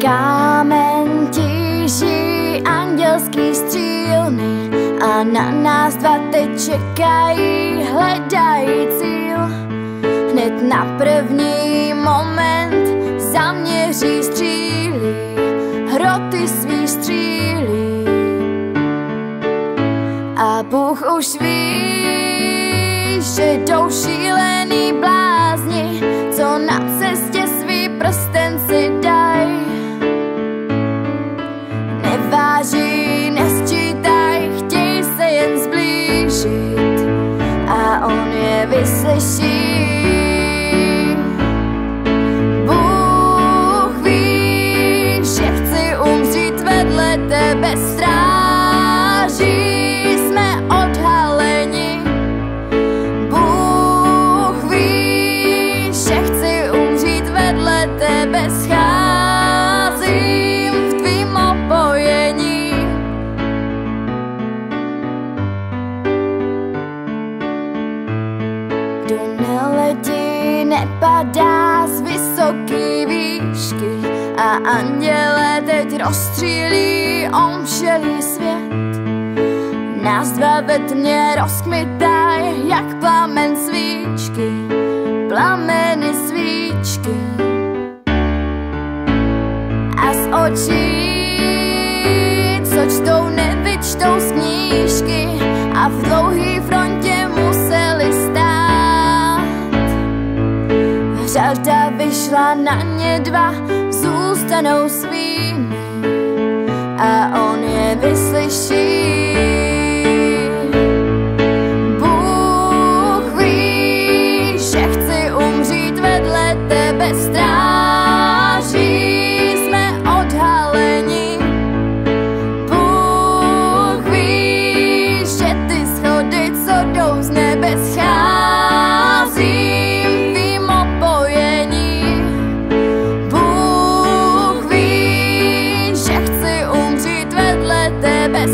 Kámen tíží andělský střílny a na nás dva teď čekají, hledají cíl. Hned na první moment zaměří střílí, hroty svý střílí. A Bůh už ví, že jdou šílený blázni, co na cestě svý prstenci daj. Neváží, nesčítaj, chtěj se jen zblížit a on je vyslyší. Bůh ví, že chci umřít vedle tebe, stráží jsme odhaleni. Bůh ví, že chci umřít vedle tebe, scházím v tvým opojení. Kdo neletí, nepadá z vysoký výšky a anděle teď rozstřílí omšelý svět. Nás dva ve tmě rozkmitaj, jak plamen svíčky, plameny svíčky. A z očí, co čtou, nevyčtou z knížky a v dlouhý frontě museli stát. Řada vyšla na ně dva, zůstanou svými a on je vyslyší. Stráží jsme odhaleni. Bůh ví, že ty schody, co jdou z nebe, scházím v tvým opojení. Bůh ví, že chci umřít vedle tebe.